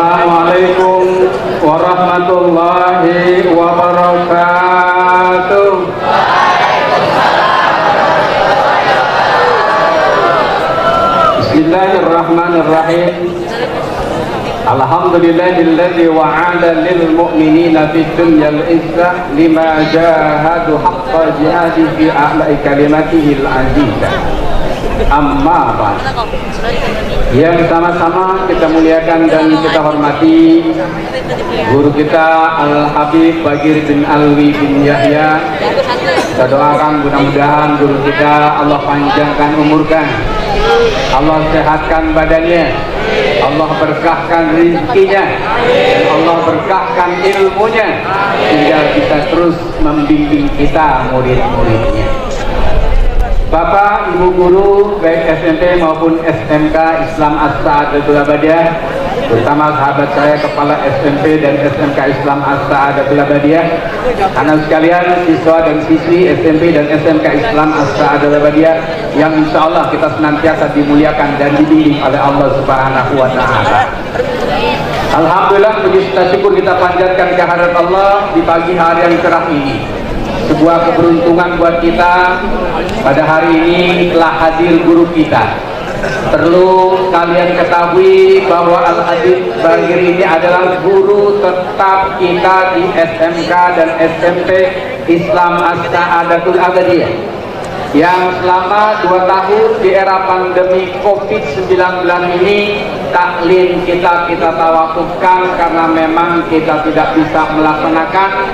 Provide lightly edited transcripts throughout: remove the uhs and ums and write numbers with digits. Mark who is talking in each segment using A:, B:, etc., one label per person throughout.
A: Assalamualaikum warahmatullahi wabarakatuh. Bismillahirrahmanirrahim. Alhamdulillahilladzi wa'ada lil mu'minina fid dunyal izzah lima jahadu haqqa jihadi fi a'la'i kalimatihil azizah. Amma ba'd. Yang sama-sama kita muliakan dan kita hormati guru kita Al-Habib Bagir bin Alwi bin Yahya. Kita doakan mudah-mudahan guru kita Allah panjangkan umurkan, Allah sehatkan badannya, Allah berkahkan rezekinya, dan Allah berkahkan ilmunya sehingga bisa terus membimbing kita murid-muridnya. Bapak, Ibu guru, baik SMP maupun SMK Islam As-Sa'adatul Abadiyah, terutama sahabat saya Kepala SMP dan SMK Islam As-Sa'adatul Abadiyah, anak sekalian, siswa dan siswi SMP dan SMK Islam As-Sa'adatul Abadiyah, yang insya Allah kita senantiasa dimuliakan dan dibimbing oleh Allah Subhanahu wa Ta'ala. Alhamdulillah, puji syukur kita panjatkan kehadirat Allah di pagi hari yang cerah ini. Sebuah keberuntungan buat kita, pada hari ini telah hadir guru kita. Perlu kalian ketahui bahwa Al-Habib Bagir ini adalah guru tetap kita di SMK dan SMP Islam As-Sa'adatul Abadiyah, yang selama 2 tahun di era pandemi COVID-19 ini taklim kita tawakufkan karena memang kita tidak bisa melaksanakan,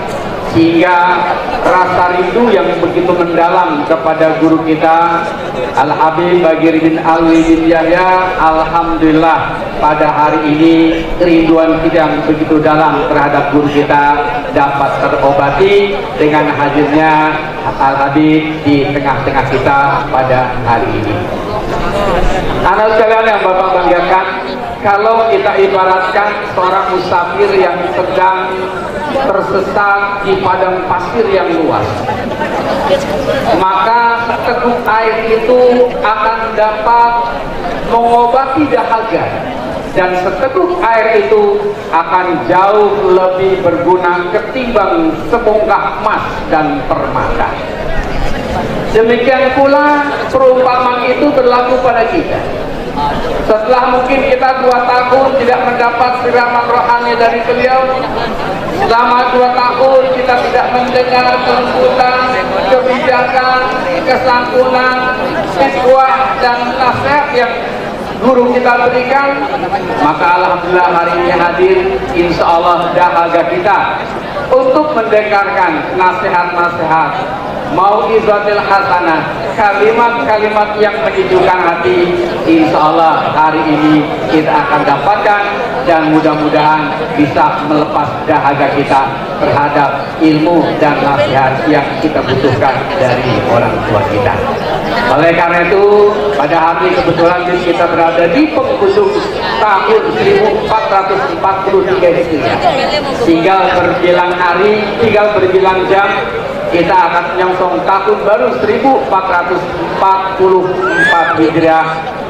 A: sehingga rasa rindu yang begitu mendalam kepada guru kita Al-Habib Bagir bin Alwi bin Yahya, alhamdulillah pada hari ini kerinduan kita yang begitu dalam terhadap guru kita dapat terobati dengan hadirnya Al-Habib di tengah-tengah kita pada hari ini. Anak sekalian yang Bapak banggakan, kalau kita ibaratkan seorang musafir yang sedang tersesat di padang pasir yang luas, maka seteguk air itu akan dapat mengobati dahaga, dan seteguk air itu akan jauh lebih berguna ketimbang sebongkah emas dan permata. Demikian pula perumpamaan itu berlaku pada kita. Setelah mungkin kita 2 tahun tidak mendapat siraman rohani dari beliau, selama 2 tahun kita tidak mendengar kelembutan, kebijakan, kesantunan, siswa dan nasihat yang guru kita berikan, maka alhamdulillah hari ini hadir insya Allah dahaga kita untuk mendengarkan nasihat-nasihat mau'izatil hasanah, kalimat-kalimat yang menyejukkan hati. Insya Allah hari ini kita akan dapatkan, dan mudah-mudahan bisa melepas dahaga kita terhadap ilmu dan nasihat yang kita butuhkan dari orang tua kita. Oleh karena itu, pada hari kebetulan kita berada di penghujung tahun 1443 Hijriah. Tinggal berbilang hari, tinggal berbilang jam, kita akan menyongsong tahun baru 1444 Hijriah.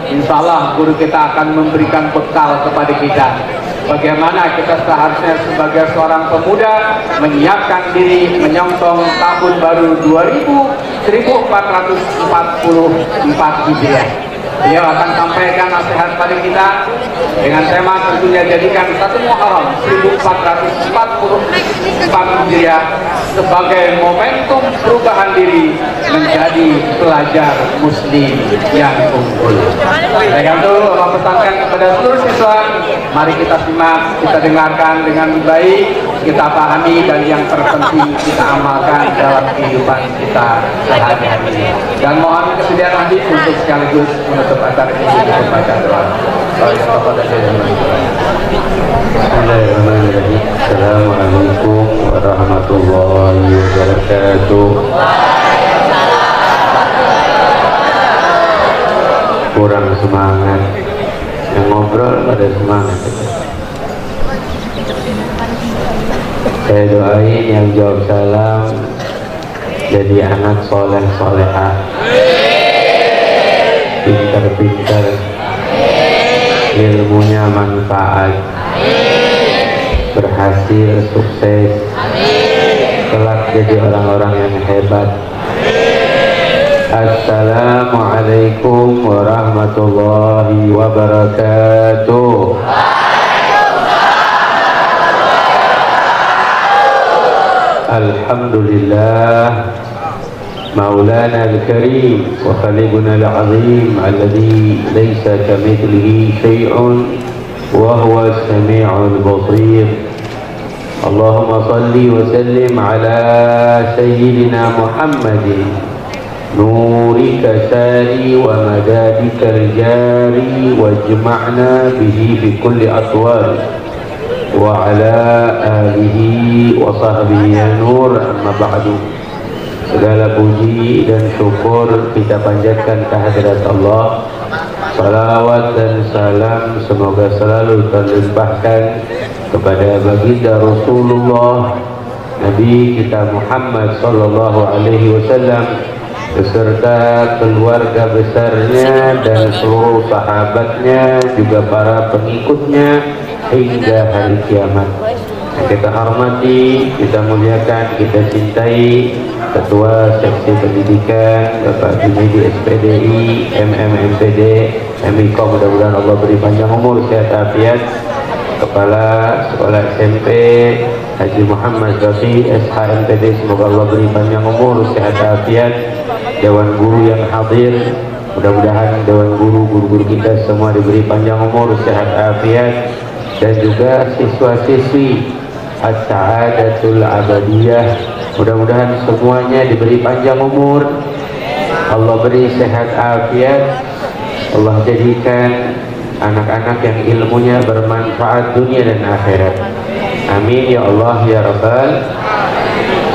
A: Insya Allah guru kita akan memberikan bekal kepada kita bagaimana kita seharusnya sebagai seorang pemuda menyiapkan diri menyongsong tahun baru 1444 Hijriah. Beliau akan sampaikan nasihat pada kita dengan tema tentunya jadikan 1 Muharram 1444 Hijriah sebagai momentum perubahan diri menjadi pelajar muslim yang unggul. Dengan itu Allah pesankan kepada seluruh siswa, mari kita simak, kita dengarkan dengan baik, kita pahami, dan yang terpenting kita amalkan dalam kehidupan kita sehari-hari. Dan mohon kesediaan Habib untuk sekaligus menutup acara ini dengan membaca doa.
B: Bismillahirrahmanirrahim. Assalamualaikum warahmatullahi wabarakatuh. Kurang semangat, yang ngobrol pada semangat. Saya doain yang jawab salam jadi anak soleh solehah, pintar-pintar, ilmunya manfaat, berhasil, sukses, kelak jadi orang-orang yang hebat. Assalamualaikum warahmatullahi wabarakatuh. Alhamdulillah Maulana al-Karim wa Khalibuna al-Azim alladhi laysa kamithlihi shay'un wa huwa as-sami'ul basir. Allahumma salli wa sallim ala sayyidina Muhammadin nurika sari wa madadika al-jari wajma'na bihi fi kulli atwar wa ala alihi wa sahbihi an-nur. Amma ba'du. Segala puji dan syukur kita panjatkan kehadirat Allah. Salawat dan salam semoga selalu terlimpahkan kepada baginda Rasulullah Nabi kita Muhammad sallallahu alaihi wasallam beserta keluarga besarnya dan seluruh sahabatnya, juga para pengikutnya hingga hari kiamat. Kita hormati, kita muliakan, kita cintai Ketua Seksi Pendidikan Bapak Junedi SPDI, MMPD, MIKOM, mudah-mudahan Allah beri panjang umur, sehat afiat. Kepala Sekolah SMP Haji Muhammad Zafi SHMPD, semoga Allah beri panjang umur, sehat afiat. Dewan Guru yang hadir, mudah-mudahan Dewan Guru kita semua diberi panjang umur, sehat afiat. Dan juga siswa-siswi As-Sa'adatul Abadiyah, mudah-mudahan semuanya diberi panjang umur, Allah beri sehat afiat, Allah jadikan anak-anak yang ilmunya bermanfaat dunia dan akhirat. Amin ya Allah ya Rabbal.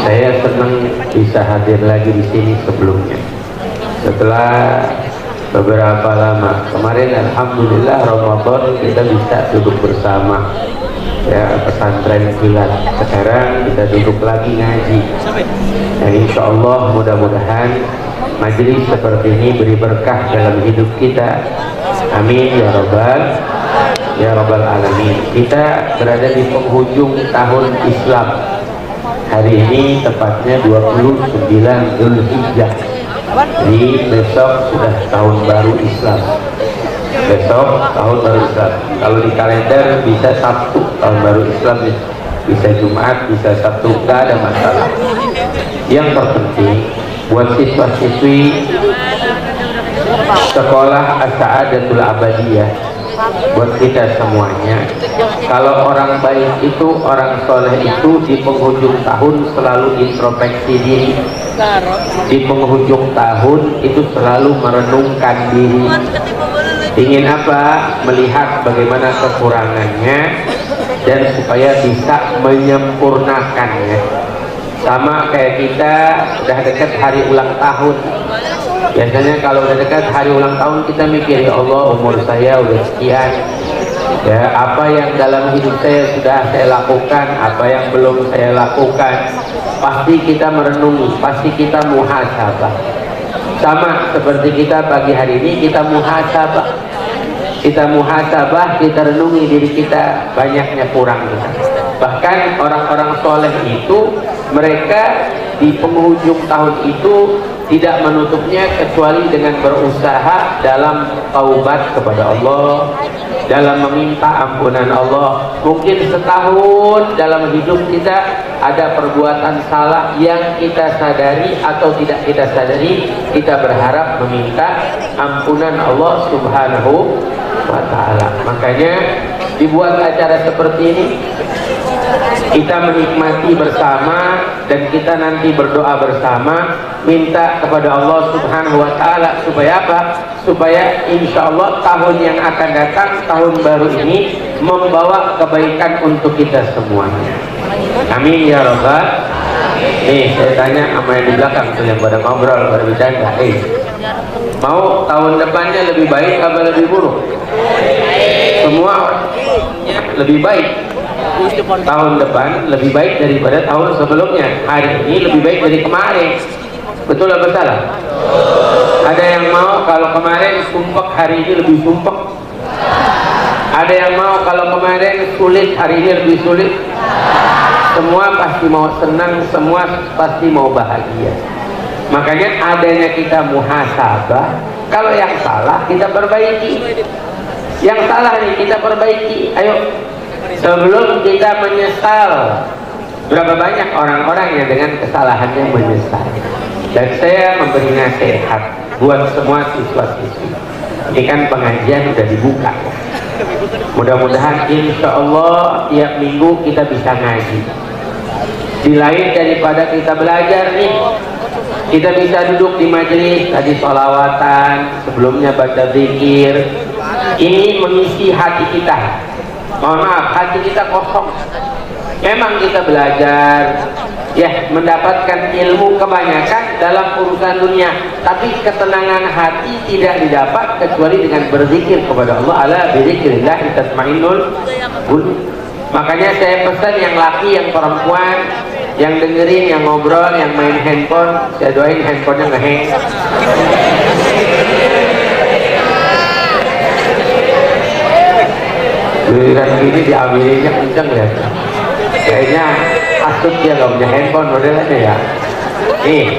B: Saya senang bisa hadir lagi di sini sebelumnya. Setelah beberapa lama kemarin, alhamdulillah Ramadan kita bisa duduk bersama ya, pesantren kilat. Sekarang kita duduk lagi ngaji. Dan insya Allah mudah-mudahan majelis seperti ini beri berkah dalam hidup kita. Amin ya rabbal alamin. Kita berada di penghujung tahun Islam. Hari ini tepatnya 29 Zulhijjah. Jadi besok sudah tahun baru Islam. Besok tahun baru Islam. Kalau di kalender bisa Sabtu tahun baru Islam, bisa Jumat, bisa Sabtu, tidak ada masalah. Yang terpenting buat siswa-siswi sekolah As-Sa'adatul Abadiyah, buat kita semuanya, kalau orang baik itu, orang soleh itu di penghujung tahun selalu introspeksi diri. Di penghujung tahun itu selalu merenungkan diri. Ingin apa? Melihat bagaimana kekurangannya dan supaya bisa menyempurnakannya. Sama kayak kita udah dekat hari ulang tahun. Biasanya kalau udah dekat hari ulang tahun kita mikir, ya Allah umur saya udah sekian, ya apa yang dalam hidup saya sudah saya lakukan, apa yang belum saya lakukan. Pasti kita merenungi, pasti kita muhasabah. Sama seperti kita pagi hari ini, kita muhasabah. Kita muhasabah, kita renungi diri kita, banyaknya kurang kita. Bahkan orang-orang soleh itu, mereka di penghujung tahun itu tidak menutupnya kecuali dengan berusaha dalam taubat kepada Allah, dalam meminta ampunan Allah. Mungkin setahun dalam hidup kita ada perbuatan salah yang kita sadari atau tidak kita sadari, kita berharap meminta ampunan Allah Subhanahu wa ta'ala. Makanya dibuat acara seperti ini, kita menikmati bersama dan kita nanti berdoa bersama, minta kepada Allah Subhanahu wa ta'ala supaya apa? Supaya insya Allah tahun yang akan datang, tahun baru ini membawa kebaikan untuk kita semuanya. Amin ya rabbal. Saya tanya sama yang di belakang tuh, yang pada ngobrol, pada bercanda, mau tahun depannya lebih baik atau lebih buruk? Semua lebih baik. Tahun depan lebih baik daripada tahun sebelumnya. Hari ini lebih baik dari kemarin. Betul atau salah? Ada yang mau kalau kemarin sumpek, hari ini lebih sumpek? Ada yang mau kalau kemarin sulit, hari ini lebih sulit? Semua pasti mau senang, semua pasti mau bahagia. Makanya adanya kita muhasabah. Kalau yang salah kita perbaiki. Yang salah nih kita perbaiki. Ayo, sebelum kita menyesal. Berapa banyak orang-orang yang dengan kesalahannya menyesal. Dan saya memberi nasihat buat semua siswa-siswi. Ini kan pengajian sudah dibuka. Mudah-mudahan insya Allah tiap minggu kita bisa ngaji. Di lain daripada kita belajar nih, kita bisa duduk di majelis tadi sholawatan, sebelumnya baca zikir. Ini mengisi hati kita. Mohon maaf, hati kita kosong. Memang kita belajar, ya, mendapatkan ilmu kebanyakan dalam urusan dunia, tapi ketenangan hati tidak didapat kecuali dengan berzikir kepada Allah. Ala bizikrillah tatmainnul qulub. Makanya saya pesan yang laki, yang perempuan, yang dengerin, yang ngobrol, yang main handphone, saya doain handphonenya ngeheng. Giliran gini diambilinnya kenceng ya. Kayaknya asut dia gak punya handphone modelnya ya. Nih,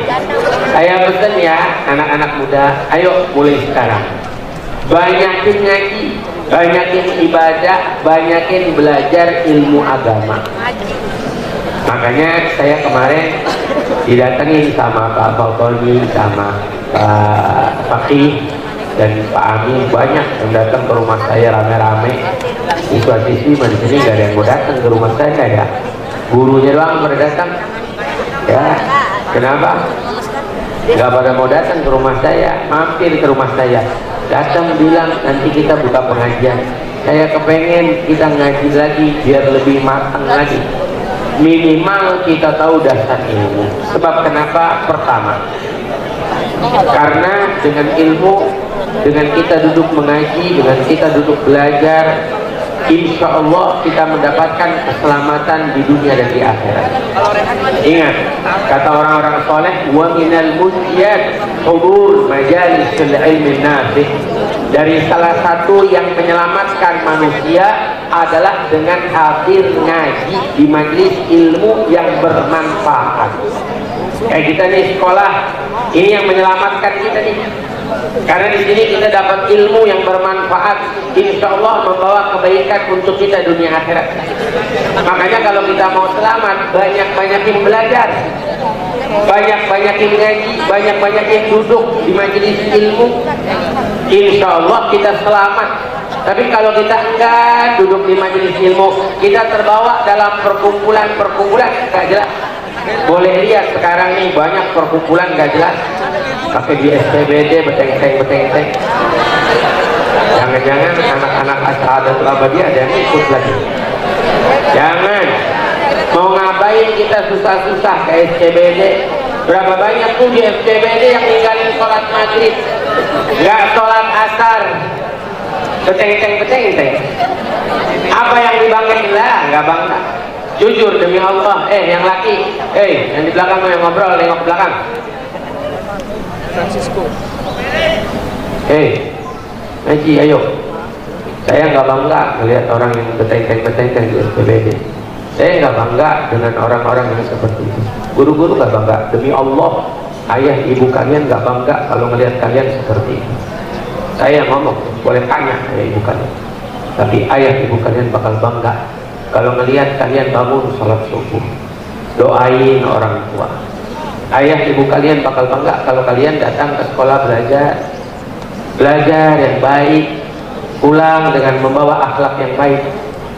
B: saya pesan ya anak-anak muda, ayo mulai sekarang banyakin ngaji, banyakin ibadah, banyakin belajar ilmu agama. Makanya saya kemarin didatengin sama Pak Fautoni, sama Pak Fakih dan Pak Amin, banyak yang datang ke rumah saya rame-rame. Siswa-siswi di sini gak ada yang mau datang ke rumah saya ya. Gurunya doang pada datang. Ya, kenapa? Gak pada mau datang ke rumah saya, mampir ke rumah saya. Datang bilang nanti kita buka pengajian. Saya kepengen kita ngaji lagi biar lebih matang lagi. Minimal kita tahu dasar ilmu. Sebab kenapa? Pertama, karena dengan ilmu, dengan kita duduk mengaji, dengan kita duduk belajar, insya Allah kita mendapatkan keselamatan di dunia dan di akhirat. Ingat, kata orang-orang soleh, wa minal mujiyat hudur majalisul ilmin nafi. Dari salah satu yang menyelamatkan manusia adalah dengan hadir ngaji di majelis ilmu yang bermanfaat. Kayak kita nih sekolah, ini yang menyelamatkan kita nih. Karena di sini kita dapat ilmu yang bermanfaat, insya Allah membawa kebaikan untuk kita dunia akhirat. Makanya kalau kita mau selamat, banyak-banyakin belajar, banyak-banyakin ngaji, banyak-banyakin duduk di majelis ilmu. Insya Allah kita selamat. Tapi kalau kita enggak duduk di majelis ilmu, kita terbawa dalam perkumpulan-perkumpulan gak jelas. Boleh lihat sekarang nih banyak perkumpulan gak jelas, pakai di SCBD beteng-beteng. Jangan-jangan anak-anak Asyhadatul Abadiyah ada yang ikut lagi. Jangan mau ngapain kita susah-susah ke SCBD. Berapa banyak tuh di SCBD yang ninggalin sholat maghrib, nggak sholat asar, beteng-beteng. Apa yang dibanggain lah? Nggak bangga. Jujur demi Allah, yang laki, yang di belakang yang ngobrol, nengok belakang. Francisco. Ngaji, ayo. Saya nggak bangga melihat orang yang beteng-beteng di SPBD. Saya nggak bangga dengan orang-orang yang seperti itu. Guru-guru nggak bangga. Demi Allah, ayah ibu kalian nggak bangga kalau melihat kalian seperti itu. Saya ngomong, boleh tanya ayah ibu kalian. Tapi ayah ibu kalian bakal bangga kalau melihat kalian bangun sholat subuh, doain orang tua. Ayah ibu kalian bakal bangga kalau kalian datang ke sekolah belajar yang baik, pulang dengan membawa akhlak yang baik.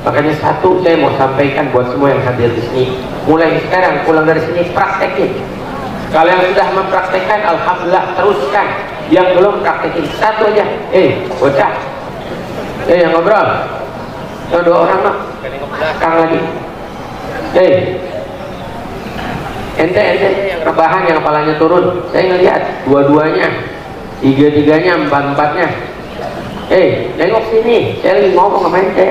B: Makanya satu saya mau sampaikan buat semua yang hadir di sini, mulai sekarang pulang dari sini praktekin. Kalau yang sudah mempraktekkan, alhamdulillah, teruskan. Yang belum praktekin, satu aja. Bocah, yang ngobrol, dua orang mah, kang lagi. Ente rebahan yang kepalanya turun. Saya ngelihat dua-duanya, tiga-tiganya, empat-empatnya. Nengok sini, saya lagi ngomong sama ente.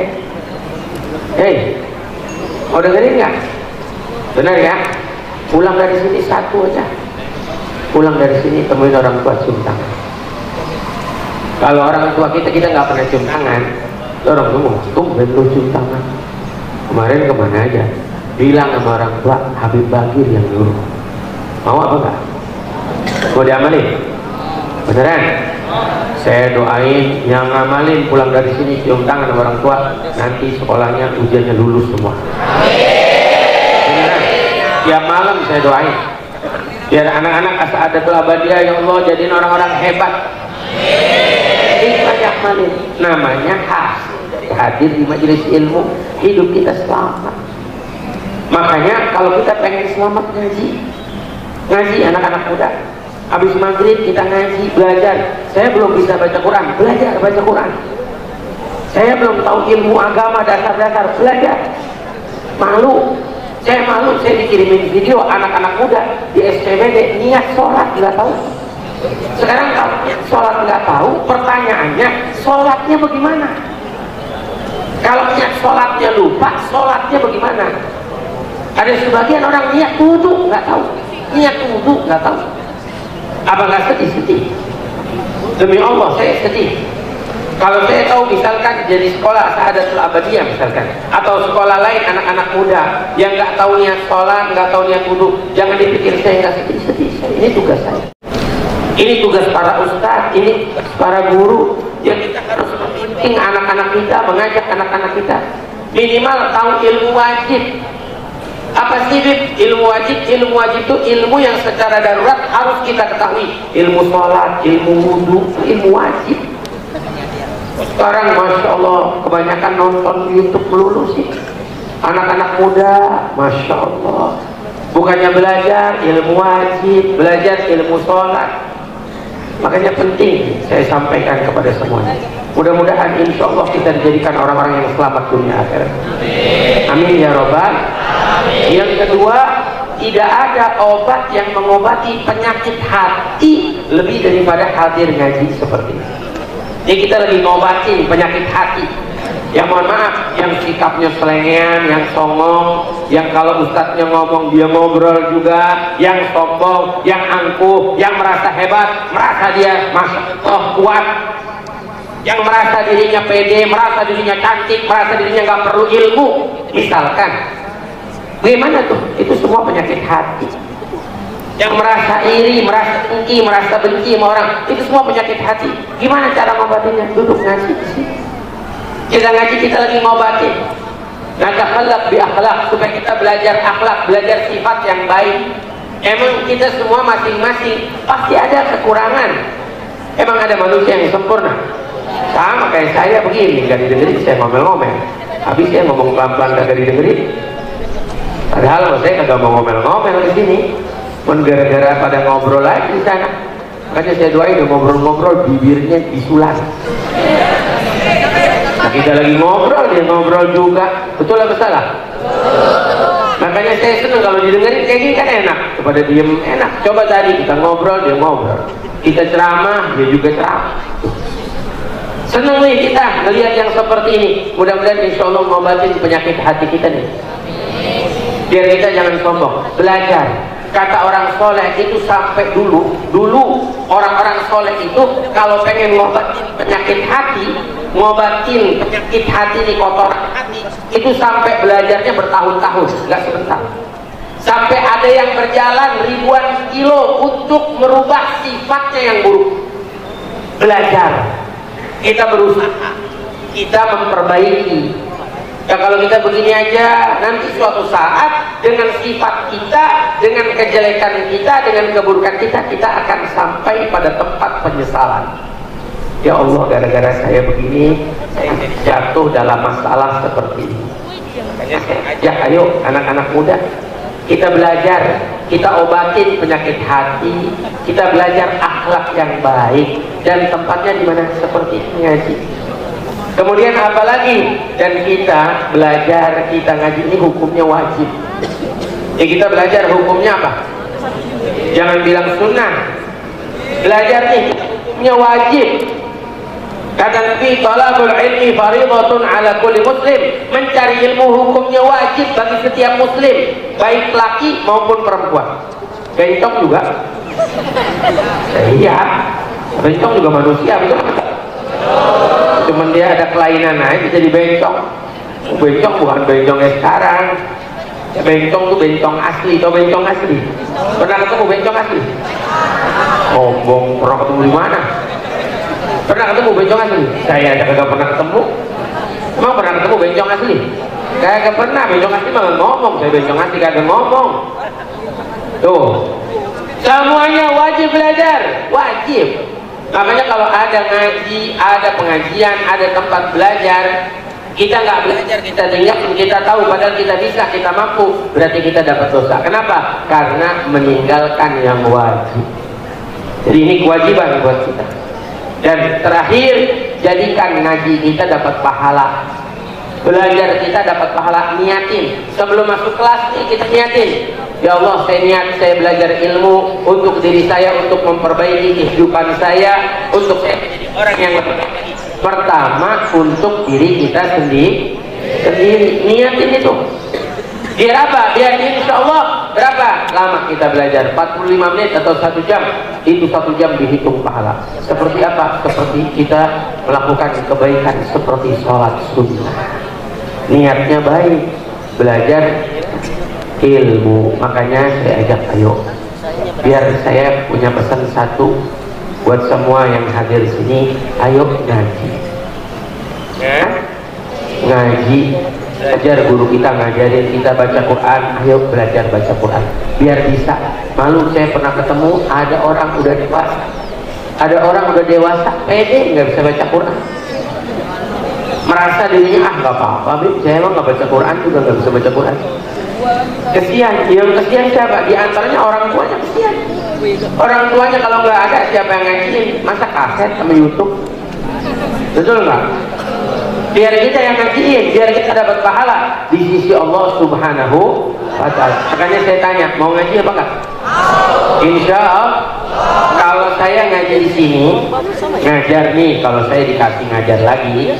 B: Mau dengerin nggak? Benar ya? Pulang dari sini satu aja. Pulang dari sini temuin orang tua, cium tangan. Kalau orang tua kita nggak pernah cium tangan, Orang ngomong, tumben lu cium tangan. Kemarin kemana aja? Bilang sama orang tua, Habib Bakir yang nyuruh. Mau apa enggak? Mau diamalin? Beneran? Saya doain yang ngamalin pulang dari sini cium tangan sama orang tua, nanti sekolahnya ujiannya lulus semua. Beneran? Tiap malam saya doain biar anak-anak As'adatul Abadiyah ya Allah jadiin orang-orang hebat. Ini banyak malin. Namanya hadir di majelis ilmu, hidup kita selamat. Makanya kalau kita pengen selamat, ngaji anak-anak muda. Habis maghrib kita ngaji, belajar. Saya belum bisa baca Quran, belajar baca Quran. Saya belum tahu ilmu agama dasar-dasar, belajar. Saya malu, saya dikirimin video anak-anak muda di SCBD niat sholat nggak tahu. Sekarang kalau sholat nggak tahu, pertanyaannya sholatnya bagaimana? Kalau niat sholatnya lupa, sholatnya bagaimana? Ada sebagian orang niat wudu nggak tahu, niat wudu nggak tahu. Apa nggak sedih? Demi Allah saya sedih. Kalau saya tahu misalkan jadi sekolah As'adatul Abadiyah misalkan, atau sekolah lain anak-anak muda yang nggak tahu niat sholat, nggak tahu niat wudu, jangan dipikir saya nggak sedih. Ini tugas saya. Ini tugas para ustadz, ini para guru yang kita harus membimbing anak-anak kita, mengajak anak-anak kita minimal tahu ilmu wajib. Apa sih ilmu wajib? Ilmu wajib itu ilmu yang secara darurat harus kita ketahui. Ilmu sholat, ilmu wudu, ilmu wajib. Sekarang Masya Allah kebanyakan nonton YouTube melulu sih anak-anak muda, Masya Allah. Bukannya belajar ilmu wajib, belajar ilmu sholat. Makanya penting saya sampaikan kepada semuanya. Mudah-mudahan insya Allah kita dijadikan orang-orang yang selamat dunia akhirat. Amin ya Rabbal. Yang kedua, tidak ada obat yang mengobati penyakit hati lebih daripada hadir ngaji seperti ini. Jadi kita lagi ngobatin penyakit hati. Yang mohon maaf, yang sikapnya selengean, yang songong, yang kalau ustadznya ngomong dia ngobrol juga, yang sombong, yang angkuh, yang merasa hebat, merasa dia kuat, yang merasa dirinya pede, merasa dirinya cantik, merasa dirinya nggak perlu ilmu, misalkan. Bagaimana tuh? Itu semua penyakit hati. Yang merasa iri, merasa dengki, merasa benci sama orang, itu semua penyakit hati. Gimana cara ngobatinnya? Duduk ngaji di sini. Kita ngaji, kita lagi ngobatin. Natakallaq bi akhlaq, supaya kita belajar akhlak, belajar sifat yang baik. Emang kita semua masing-masing pasti ada kekurangan. Emang ada manusia yang sempurna? Sama kayak saya begini, gak didengerin saya ngomel-ngomel. Habis saya ngomong pelan-pelan gak didengerin. Padahal saya kagak mau ngomel-ngomel di sini. Pun gara-gara pada ngobrol lagi di sana. Makanya saya doain ngobrol-ngobrol bibirnya disulat. Nah, kita lagi ngobrol, dia ngobrol juga. Betul atau salah? Makanya saya senang kalau didengerin kayak gini kan enak. Kepada diem enak. Coba tadi kita ngobrol, dia ngobrol. Kita ceramah, dia juga ceramah. Senang nih kita melihat yang seperti ini. Mudah-mudahan insya Allah ngobatin penyakit hati kita nih. Biar kita jangan sombong. Belajar. Kata orang soleh itu sampai dulu orang-orang soleh itu kalau pengen ngobatin penyakit hati ini, kotoran hati, itu sampai belajarnya bertahun-tahun, nggak sebentar. Sampai ada yang berjalan ribuan kilo untuk merubah sifatnya yang buruk. Belajar, kita berusaha, kita memperbaiki. Ya kalau kita begini aja, nanti suatu saat dengan sifat kita, dengan kejelekan kita, dengan keburukan kita, kita akan sampai pada tempat penyesalan. Ya Allah, gara-gara saya begini, saya jatuh dalam masalah seperti ini. Makanya saya ajak, ayo anak-anak muda, kita belajar, kita obatin penyakit hati, kita belajar akhlak yang baik, dan tempatnya di mana? Seperti ngaji. Kemudian apa lagi? Dan kita belajar, kita ngaji ini hukumnya wajib. Ya kita belajar hukumnya apa? Jangan bilang sunnah. Belajar nih hukumnya wajib. Kata Nabi, talabul ilmi fardhatun ala kulli muslim. Mencari ilmu hukumnya wajib bagi setiap muslim, baik laki maupun perempuan. Bencong juga. Iya. Bencong juga manusia, betul? cuman dia ada kelainan aja bisa dibencong. Bencong bukan bencongnya sekarang. Ya, bencong tuh bencong asli. Tau bencong asli? Pernah ketemu bencong asli? Sombong, pernah ketemu di mana? Pernah ketemu bencong asli? Saya aja kagak pernah ketemu. Emang pernah ketemu bencong asli? Kagak pernah. Bencong asli malah ngomong. Saya bencong asli kagak ngomong. Tuh, semuanya wajib belajar, wajib. Makanya kalau ada ngaji, ada pengajian, ada tempat belajar, kita nggak belajar, kita tinggal, kita tahu padahal kita bisa, kita mampu, berarti kita dapat dosa. Kenapa? Karena meninggalkan yang wajib. Jadi ini kewajiban buat kita. Dan terakhir, jadikan ngaji kita dapat pahala. Belajar kita dapat pahala, niatin. Sebelum masuk kelas nih kita niatin. Ya Allah, saya niat, saya belajar ilmu untuk diri saya, untuk memperbaiki kehidupan saya, untuk saya menjadi orang yang lebih baik. Pertama, untuk diri kita sendiri. Niatin itu. Biar apa? Biar insya Allah berapa lama kita belajar? 45 menit atau 1 jam? Itu 1 jam dihitung pahala. Seperti apa? Seperti kita melakukan kebaikan seperti sholat sunnah. Niatnya baik, belajar ilmu. Makanya saya ajak, ayo, biar saya punya pesan satu buat semua yang hadir sini, ayo ngaji. Ngaji, belajar, guru kita ngajarin kita baca Quran, ayo belajar baca Quran. Biar bisa. Malu saya pernah ketemu ada orang udah dewasa, pede nggak bisa baca Quran. Merasa dirinya nggak apa-apa, saya emang nggak baca Quran juga nggak bisa baca Quran. Kesian, yang kesian siapa? Di antaranya orang tuanya kesian. Orang tuanya kalau nggak ada siapa yang ngajiin? Masa kaset sama YouTube? Betul nggak? Biar kita yang ngajiin, biar kita dapat pahala di sisi Allah Subhanahu wa Ta'ala. Makanya saya tanya, mau ngaji apa enggak? Insya Allah. Kalau saya ngaji di sini, ngajar nih, kalau saya dikasih ngajar lagi,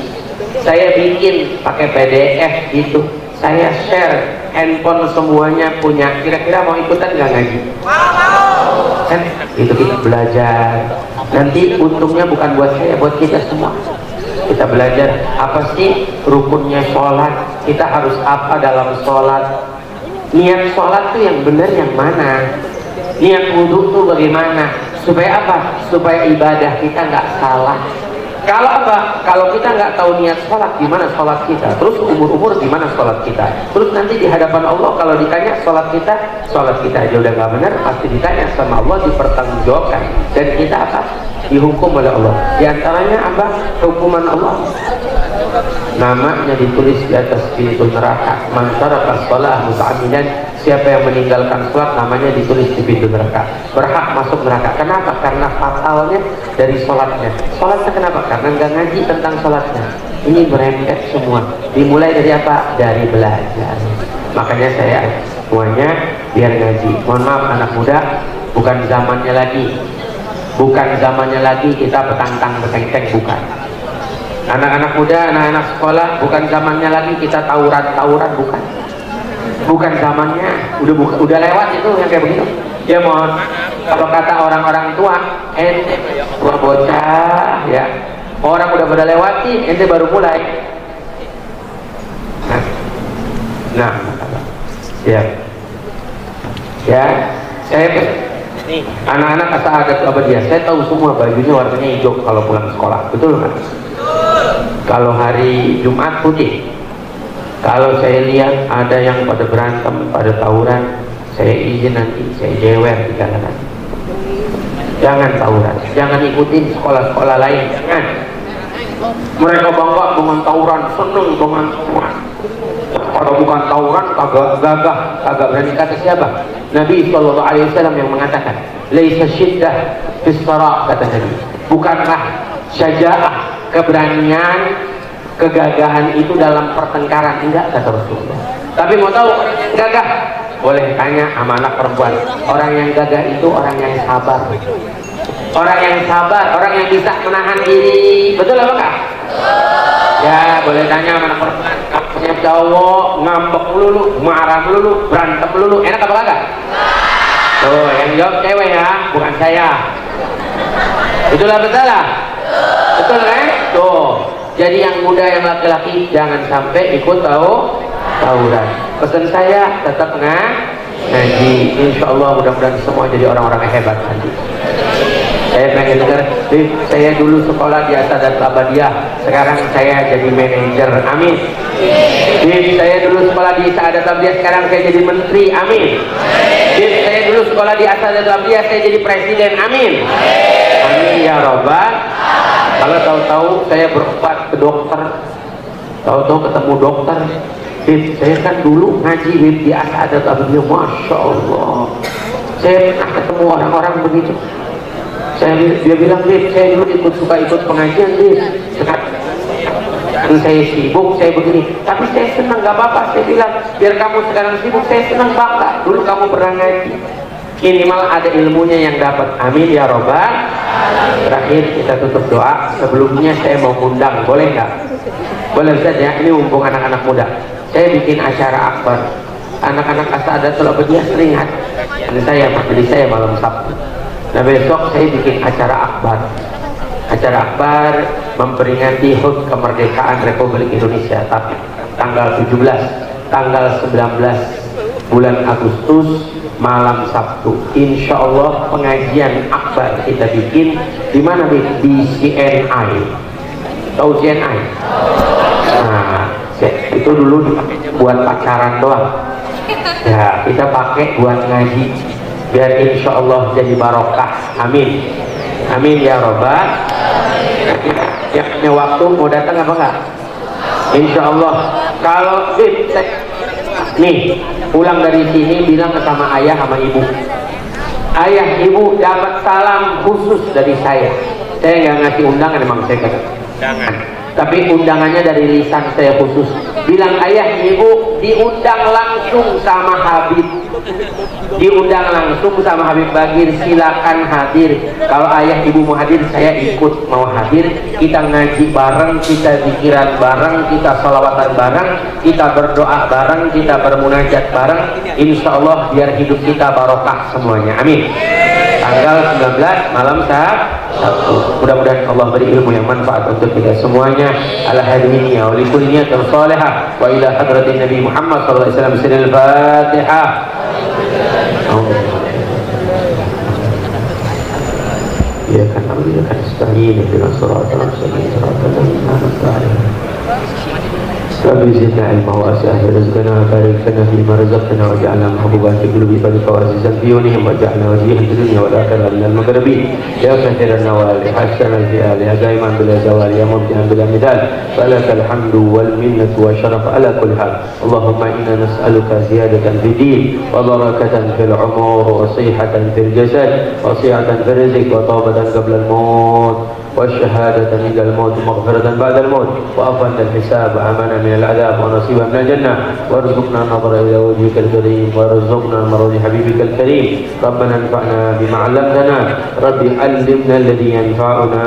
B: saya bikin pakai PDF gitu, saya share handphone semuanya punya. Kira-kira mau ikutan nggak ngaji? Kan itu kita belajar. Nanti untungnya bukan buat saya, buat kita semua. Kita belajar apa sih rukunnya sholat, kita harus apa dalam sholat, niat sholat tuh yang benar yang mana, niat wudhu tuh bagaimana, supaya apa? Supaya ibadah kita nggak salah. Kalau apa? Kalau kita nggak tahu niat sholat, gimana sholat kita? Terus umur-umur gimana sholat kita? Terus nanti di hadapan Allah kalau ditanya sholat kita aja udah nggak benar, pasti ditanya sama Allah, dipertanggungjawabkan. Dan kita apa? Dihukum oleh Allah. Di antaranya apa? Hukuman Allah. Namanya ditulis di atas pintu neraka. Man taraka shalah muta'ammidan, siapa yang meninggalkan sholat namanya ditulis di pintu neraka, berhak masuk neraka. Kenapa? Karena fatalnya dari sholatnya. Sholatnya kenapa? Karena nggak ngaji tentang sholatnya. Ini merembet semua. Dimulai dari apa? Dari belajar. Makanya saya semuanya biar ngaji. Mohon maaf anak muda, bukan zamannya lagi kita petantang petenteng, bukan. Anak-anak muda, anak-anak sekolah, bukan zamannya lagi kita tawuran, bukan zamannya, udah lewat itu yang kayak begitu. Ya mohon, kalau kata orang-orang tua, ente bocah ya, orang udah pada lewati, ente baru mulai. Nah, ya, saya nih anak-anak asal ada abadiah, saya tahu semua bajunya warnanya hijau kalau pulang sekolah, betul kan? Kalau hari Jumat putih. Kalau saya lihat ada yang pada berantem, pada tawuran, saya izin nanti saya jewer di kalangan. Jangan tawuran, jangan ikutin sekolah-sekolah lain, jangan. Mereka bangga dengan tawuran, seneng dengan tawuran. Kalau bukan tawuran, kagak gagah, kagak berani. Kata siapa? Nabi SAW yang mengatakan, laisa syiddah fis shara, kata Nabi. Bukanlah syaja'ah, keberanian, kegagahan itu dalam pertengkaran, enggak, kata Rasulullah. Tapi mau tahu orang yang gagah? Boleh tanya sama anak perempuan. Orang yang gagah itu orang yang sabar. Orang yang sabar, orang yang bisa menahan diri. Betul apa enggak? Ya, boleh tanya sama anak perempuan. Kamu cowok ngambek melulu, marah melulu, berantem melulu, enak apa kagak? Tuh, yang jawab cewek ya, bukan saya. Itulah betul lah. Betul kan? Tuh. Jadi yang muda, yang laki-laki jangan sampai ikut tawuran. Pesan saya tetap ngaji. Insya Allah mudah-mudahan semua jadi orang-orang yang hebat nanti. Saya pengen dengar, saya dulu sekolah di Asadat Abadiyah, sekarang saya jadi manajer, amin. Saya dulu sekolah di Asadat Abadiyah, sekarang saya jadi menteri, amin. Saya dulu sekolah di Asadat Abadiyah, saya jadi presiden, amin. Amin ya Rabbal. Kalau tahu-tahu saya berobat ke dokter, tahu-tahu ketemu dokter, saya kan dulu ngaji di Asadat Abadiyah, masya Allah. Saya pernah ketemu orang-orang begitu. Dia bilang, saya dulu suka ikut pengajian, sekarang saya sibuk, saya begini, tapi saya senang, gak apa-apa. Saya bilang, biar kamu sekarang sibuk, saya senang bangga. Dulu kamu pernah ngaji, minimal ada ilmunya yang dapat, amin ya Robbal. Terakhir kita tutup doa. Sebelumnya saya mau undang, boleh nggak? Boleh saja, ini mumpung anak-anak muda. Saya bikin acara akbar, anak-anak Asadatul Abadiyah sering saya majelis saya malam Sabtu. Nah besok saya bikin acara akbar memperingati HUT kemerdekaan Republik Indonesia, tapi tanggal 17, tanggal 19 bulan Agustus malam Sabtu. Insya Allah pengajian akbar kita bikin di mana? Di CNI. Tahu CNI? Nah itu dulu buat pacaran doang. Ya kita pakai buat ngaji. Biar insya Allah jadi barokah, amin, amin ya Rabbal. Yang punya waktu mau datang apa enggak? Insya Allah. Kalau nih pulang dari sini bilang sama ayah sama ibu, ayah ibu dapat salam khusus dari saya. Saya nggak ngasih undangan, emang saya kata jangan. Tapi undangannya dari lisan saya khusus. Bilang ayah ibu diundang langsung sama Habib. Diundang langsung sama Habib Bagir, silakan hadir. Kalau ayah ibu mau hadir, saya ikut mau hadir. Kita ngaji bareng, kita zikiran bareng, kita salawatan bareng, kita berdoa bareng, kita bermunajat bareng. Insya Allah biar hidup kita barokah semuanya, amin. Tanggal 19 malam Sabtu. Mudah-mudahan Allah beri ilmu yang manfaat untuk kita semuanya. Ala hadhihi wa li kulli niyatin salihah wa ila hadratin Nabi Muhammad sallallahu alaihi wasallam. Sirrul Fatihah. Ya kan alhamdulillah kan nasta'in ihdinas siratal mustaqim siratal ladzina an'amta 'alaihim. Rabbi zidna ilma wa as'ah rizqana wa barik lana fima razaqtana waj'alna mahbuban fi qulubi ibadika wa azizan fi yunihim waj'alna waliyan fid dunya wal akhirah minal muqarrabin ya kathiran nawal hasanan fi ali daiman bila zawal ya mubdi'an bila midal falakal hamdu wal minnatu wa syaraf ala kulli hal. Allahumma inna nas'aluka ziyadatan fid din wa barakatan fil umur wa sihhatan fil jasad wa sihhatan fil rizq wa tawbatan qabla al maut والشهادة عند الموت مغفرة بعد الموت وعفوا عند الحساب وأمانا من العذاب ونصيبا من الجنة وارزقنا النظر إلى وجهك الكريم وارزقنا مرض حبيبك الكريم. ربنا انفعنا بما علمتنا ربي علمنا الذي ينفعنا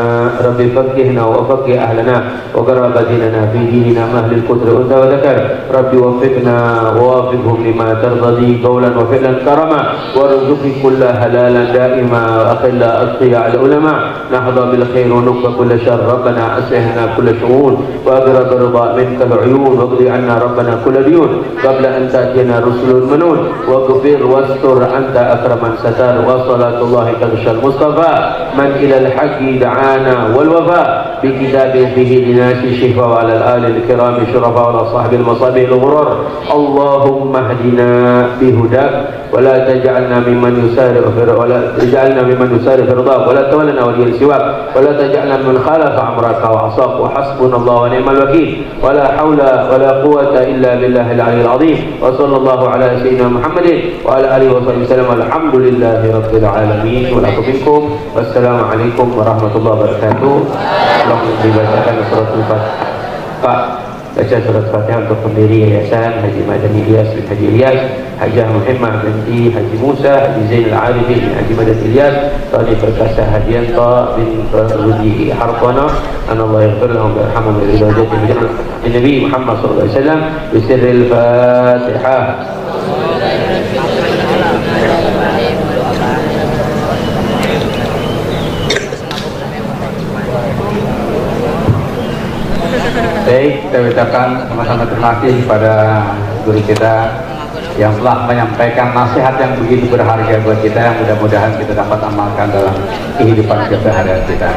B: ربي فقهنا وفقه أهلنا وقرب ديننا في ديننا أهل الكتر أنثى وذكر ربي وفقنا ووافقهم لما ترضي قولا وفعلا كرما وارزقي كل حلالا دائما وأخلا أتقياء العلماء نحظى بالخير ونكفى كل شر. ربنا أسهلنا كل شؤون وأبرد الرضا منك العيون واقضي عنا ربنا كل ديون قبل أن تأتينا رسل المنون واغفر واستر أنت أكرم من ستر وصلاة الله تغشى المصطفى من إلى الحق دعانا والوفاء بكتابه فيه لناس الشفاء وعلى الآل الكرام الشرفاء وعلى صاحب المصابيح الغرور. اللهم اهدنا بهداك ولا تجعلنا ممن يسارع في رضاك ولا تولنا وليا سواك ولا تجعلنا من خالف أمرك وعصاك وحسبنا الله ونعم الوكيل ولا حول ولا قوة إلا بالله العلي العظيم. وصلى الله على سيدنا محمد وعلى آله وصحبه وسلم. الحمد لله رب العالمين ولكم منكم والسلام عليكم ورحمة الله وبركاته. Tolong dibacakan surat Al-Fatihah. Pak, baca surat Fatihah untuk pendiri Yayasan Haji Madani Ilyas bin Haji Ilyas, Hajah Muhammad binti Haji Musa, Haji Zainal Arifin bin Haji Madani Ilyas, Tani Perkasa Hadianta bin Rudi Harfana, an Allah yaghfir lahum wa yarhamhum wa ridwajati bi Nabi Muhammad sallallahu alaihi wasallam bi sirril Fatihah.
A: kita ucapkan sama-sama terima kasih kepada guru kita yang telah menyampaikan nasihat yang begitu berharga buat kita, yang mudah-mudahan kita dapat amalkan dalam kehidupan keseharian kita.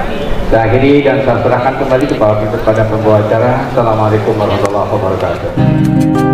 A: Saya akhiri dan saya serahkan kembali kepada pembawa acara. Assalamualaikum warahmatullahi wabarakatuh.